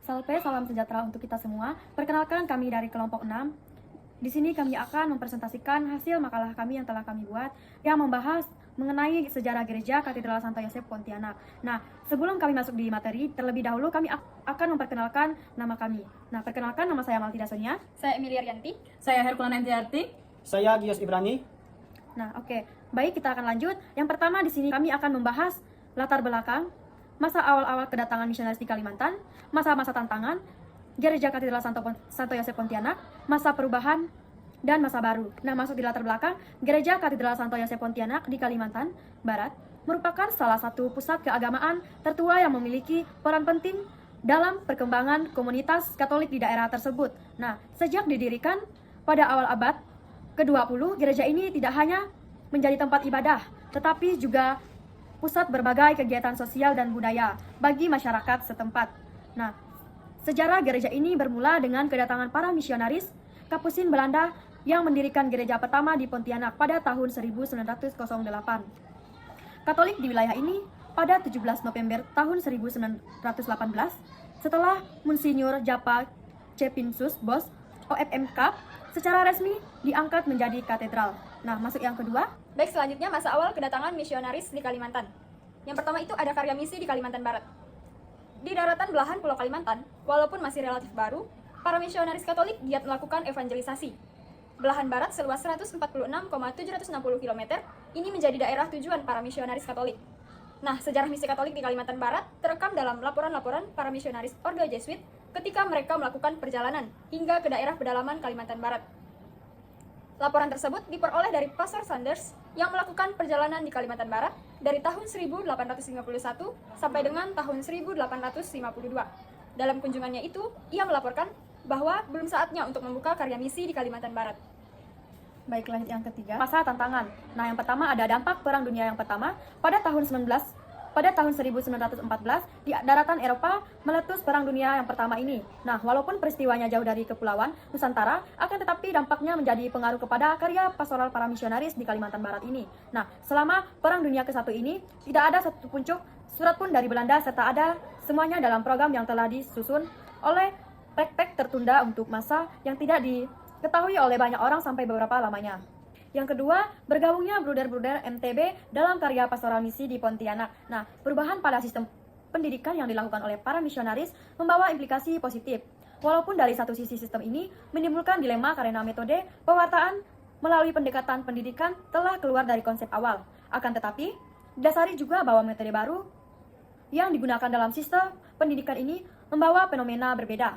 Salve, salam sejahtera untuk kita semua. Perkenalkan, kami dari kelompok 6. Di sini kami akan mempresentasikan hasil makalah kami yang telah kami buat yang membahas mengenai sejarah gereja Katedral Santo Yosef Pontianak. Nah, sebelum kami masuk di materi, terlebih dahulu kami akan memperkenalkan nama kami. Nah, perkenalkan, nama saya Maltida Sonia. Saya Emilia Rianti. Saya Herkulana Entiarti. Saya Gios Ibrani. Nah, oke. Baik, kita akan lanjut. Yang pertama di sini kami akan membahas latar belakang, masa awal-awal kedatangan misionaris di Kalimantan, masa-masa tantangan, Gereja Katedral Santo Yosef Pontianak, masa perubahan, dan masa baru. Nah, masuk di latar belakang, Gereja Katedral Santo Yosef Pontianak di Kalimantan Barat merupakan salah satu pusat keagamaan tertua yang memiliki peran penting dalam perkembangan komunitas Katolik di daerah tersebut. Nah, sejak didirikan pada awal abad ke-20, gereja ini tidak hanya menjadi tempat ibadah, tetapi juga pusat berbagai kegiatan sosial dan budaya bagi masyarakat setempat. Nah, sejarah gereja ini bermula dengan kedatangan para misionaris Kapusin Belanda yang mendirikan gereja pertama di Pontianak pada tahun 1908. Katolik di wilayah ini pada 17 November tahun 1918 setelah Monsinyur Japa Cepinsus Bos OFMK secara resmi diangkat menjadi katedral. Nah, masuk yang kedua. Baik, selanjutnya masa awal kedatangan misionaris di Kalimantan. Yang pertama itu ada karya misi di Kalimantan Barat. Di daratan belahan Pulau Kalimantan, walaupun masih relatif baru, para misionaris Katolik giat melakukan evangelisasi. Belahan barat seluas 146,760 km ini menjadi daerah tujuan para misionaris Katolik. Nah, sejarah misi Katolik di Kalimantan Barat terekam dalam laporan-laporan para misionaris Ordo Jesuit ketika mereka melakukan perjalanan hingga ke daerah pedalaman Kalimantan Barat. Laporan tersebut diperoleh dari Pastor Sanders yang melakukan perjalanan di Kalimantan Barat dari tahun 1851 sampai dengan tahun 1852. Dalam kunjungannya itu, ia melaporkan bahwa belum saatnya untuk membuka karya misi di Kalimantan Barat. Baik, lanjut yang ketiga. Masa tantangan. Nah, yang pertama ada dampak Perang Dunia yang pertama pada tahun 1914 di daratan Eropa meletus Perang Dunia yang pertama ini. Nah, walaupun peristiwanya jauh dari kepulauan Nusantara, akan tetapi dampaknya menjadi pengaruh kepada karya pastoral para misionaris di Kalimantan Barat ini. Nah, selama Perang Dunia ke-1 ini, tidak ada satu puncuk surat pun dari Belanda serta ada semuanya dalam program yang telah disusun oleh Pek tertunda untuk masa yang tidak diketahui oleh banyak orang sampai beberapa lamanya. Yang kedua, bergabungnya bruder-bruder MTB dalam karya pastoral misi di Pontianak. Nah, perubahan pada sistem pendidikan yang dilakukan oleh para misionaris membawa implikasi positif. Walaupun dari satu sisi sistem ini menimbulkan dilema karena metode pewartaan melalui pendekatan pendidikan telah keluar dari konsep awal. Akan tetapi, didasari juga bahwa metode baru yang digunakan dalam sistem pendidikan ini membawa fenomena berbeda,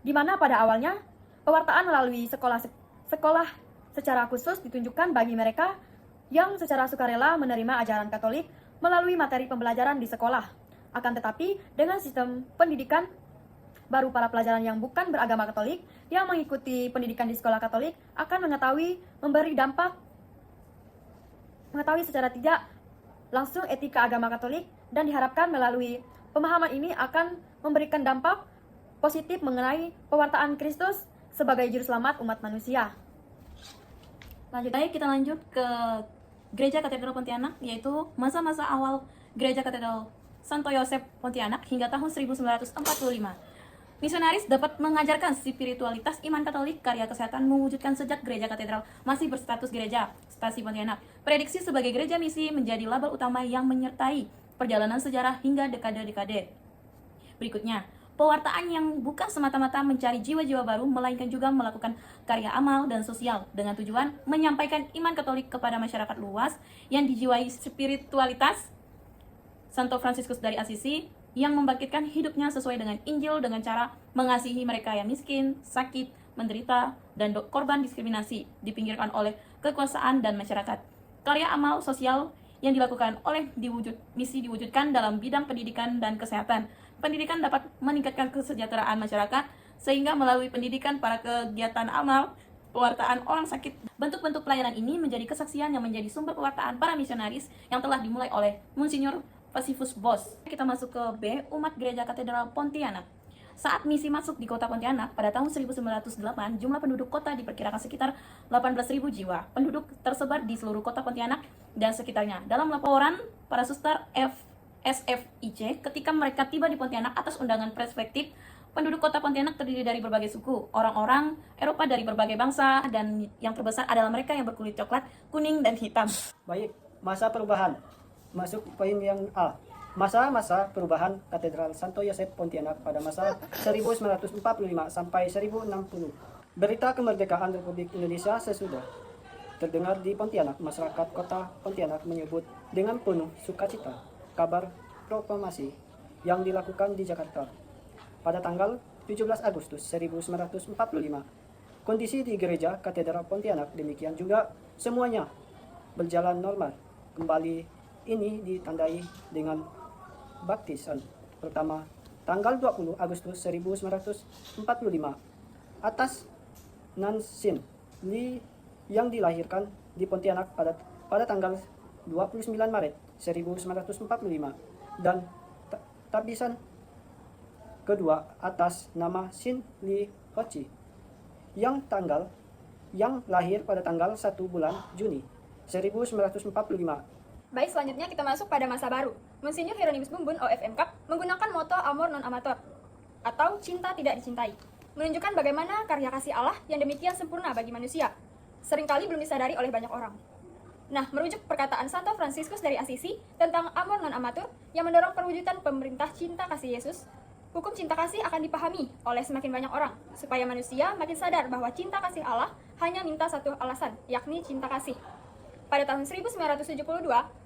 di mana pada awalnya pewartaan melalui sekolah secara khusus ditunjukkan bagi mereka yang secara sukarela menerima ajaran Katolik melalui materi pembelajaran di sekolah. Akan tetapi, dengan sistem pendidikan baru, para pelajaran yang bukan beragama Katolik yang mengikuti pendidikan di sekolah Katolik akan mengetahui secara tidak langsung etika agama Katolik, dan diharapkan melalui pemahaman ini akan memberikan dampak positif mengenai pewartaan Kristus sebagai juru selamat umat manusia. Baik, kita lanjut ke Gereja Katedral Pontianak, yaitu masa-masa awal Gereja Katedral Santo Yosef Pontianak hingga tahun 1945. Misionaris dapat mengajarkan spiritualitas iman Katolik, karya kesehatan mewujudkan sejak Gereja Katedral masih berstatus gereja stasi Pontianak. Prediksi sebagai gereja misi menjadi label utama yang menyertai perjalanan sejarah hingga dekade-dekade. Berikutnya, pewartaan yang bukan semata-mata mencari jiwa-jiwa baru, melainkan juga melakukan karya amal dan sosial dengan tujuan menyampaikan iman Katolik kepada masyarakat luas yang dijiwai spiritualitas Santo Fransiskus dari Asisi yang membangkitkan hidupnya sesuai dengan Injil dengan cara mengasihi mereka yang miskin, sakit, menderita, dan korban diskriminasi, dipinggirkan oleh kekuasaan dan masyarakat. Karya amal sosial yang dilakukan oleh misi diwujudkan dalam bidang pendidikan dan kesehatan. Pendidikan dapat meningkatkan kesejahteraan masyarakat, sehingga melalui pendidikan para kegiatan amal, pewartaan orang sakit. Bentuk-bentuk pelayanan ini menjadi kesaksian yang menjadi sumber pewartaan para misionaris yang telah dimulai oleh Monsinyur Pasifus Bos. Kita masuk ke B, umat Gereja Katedral Pontianak. Saat misi masuk di kota Pontianak pada tahun 1908, jumlah penduduk kota diperkirakan sekitar 18.000 jiwa. Penduduk tersebar di seluruh kota Pontianak dan sekitarnya. Dalam laporan para suster SFIC ketika mereka tiba di Pontianak atas undangan perspektif Penduduk kota Pontianak terdiri dari berbagai suku, orang-orang Eropa dari berbagai bangsa, dan yang terbesar adalah mereka yang berkulit coklat, kuning, dan hitam. Baik, masa perubahan. Masuk poin yang A. Masa-masa perubahan Katedral Santo Yosep Pontianak pada masa 1945 sampai 1060. Berita kemerdekaan Republik Indonesia sesudah terdengar di Pontianak, masyarakat kota Pontianak menyebut dengan penuh sukacita kabar proklamasi yang dilakukan di Jakarta. Pada tanggal 17 Agustus 1945, kondisi di gereja Katedral Pontianak demikian juga semuanya berjalan normal. Kembali ini ditandai dengan baptisan pertama tanggal 20 Agustus 1945 atas Nansin Lee yang dilahirkan di Pontianak pada tanggal 29 Maret 1945 dan tabisan kedua atas nama Sin Lee Hochi yang lahir pada tanggal 1 bulan Juni 1945. Baik, selanjutnya kita masuk pada masa baru. Monsinyur Hieronymus Bumbun OFM Cup menggunakan moto Amor Non Amator atau cinta tidak dicintai, menunjukkan bagaimana karya kasih Allah yang demikian sempurna bagi manusia seringkali belum disadari oleh banyak orang. Nah, merujuk perkataan Santo Fransiskus dari Asisi tentang Amor Non Amator yang mendorong perwujudan pemerintah cinta kasih Yesus, hukum cinta kasih akan dipahami oleh semakin banyak orang, supaya manusia makin sadar bahwa cinta kasih Allah hanya minta satu alasan, yakni cinta kasih. Pada tahun 1972,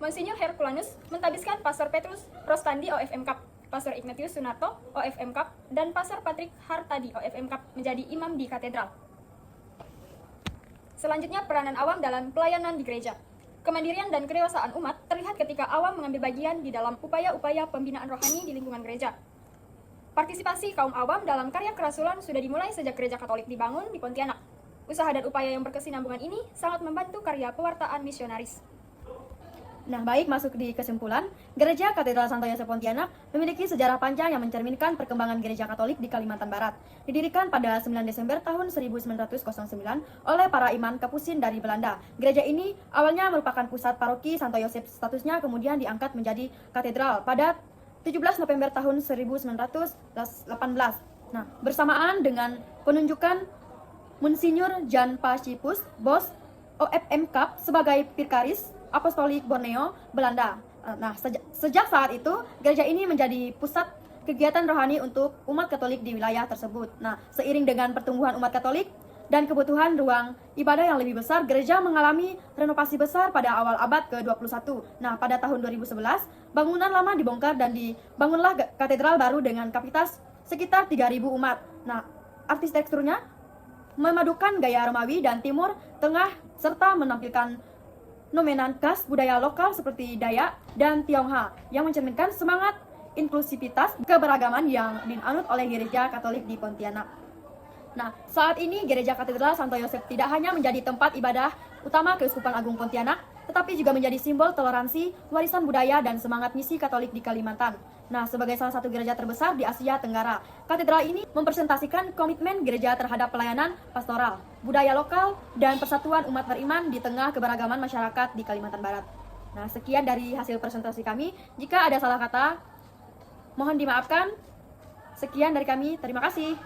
Monsinyur Herculanus mentabiskan Pastor Petrus Rostandi OFM Cup, Pastor Ignatius Sunarto OFM Cup, dan Pastor Patrick Hartadi OFM Cup menjadi imam di katedral. Selanjutnya, peranan awam dalam pelayanan di gereja. Kemandirian dan kedewasaan umat terlihat ketika awam mengambil bagian di dalam upaya-upaya pembinaan rohani di lingkungan gereja. Partisipasi kaum awam dalam karya kerasulan sudah dimulai sejak gereja Katolik dibangun di Pontianak. Usaha dan upaya yang berkesinambungan ini sangat membantu karya pewartaan misionaris. Nah, baik, masuk di kesimpulan, Gereja Katedral Santo Yosep Pontianak memiliki sejarah panjang yang mencerminkan perkembangan Gereja Katolik di Kalimantan Barat. Didirikan pada 9 Desember tahun 1909 oleh para imam Kapusin dari Belanda. Gereja ini awalnya merupakan pusat paroki Santo Yosep, statusnya kemudian diangkat menjadi katedral pada 17 November tahun 1918. Nah, bersamaan dengan penunjukan Monsinyur Jan Pacifius Bos OFM Cup sebagai Vicaris Apostolik Borneo, Belanda. Nah, sejak saat itu, gereja ini menjadi pusat kegiatan rohani untuk umat Katolik di wilayah tersebut. Nah, seiring dengan pertumbuhan umat Katolik dan kebutuhan ruang ibadah yang lebih besar, gereja mengalami renovasi besar pada awal abad ke-21. Nah, pada tahun 2011, bangunan lama dibongkar dan dibangunlah katedral baru dengan kapasitas sekitar 3.000 umat. Nah, arsitekturnya memadukan gaya Romawi dan Timur Tengah serta menampilkan nomenan khas budaya lokal seperti Dayak dan Tionghoa yang mencerminkan semangat inklusivitas keberagaman yang dianut oleh Gereja Katolik di Pontianak. Nah, saat ini Gereja Katedral Santo Yosep tidak hanya menjadi tempat ibadah utama Keuskupan Agung Pontianak, tetapi juga menjadi simbol toleransi, warisan budaya, dan semangat misi Katolik di Kalimantan. Nah, sebagai salah satu gereja terbesar di Asia Tenggara, katedral ini mempresentasikan komitmen gereja terhadap pelayanan pastoral, budaya lokal, dan persatuan umat beriman di tengah keberagaman masyarakat di Kalimantan Barat. Nah, sekian dari hasil presentasi kami. Jika ada salah kata, mohon dimaafkan. Sekian dari kami, terima kasih.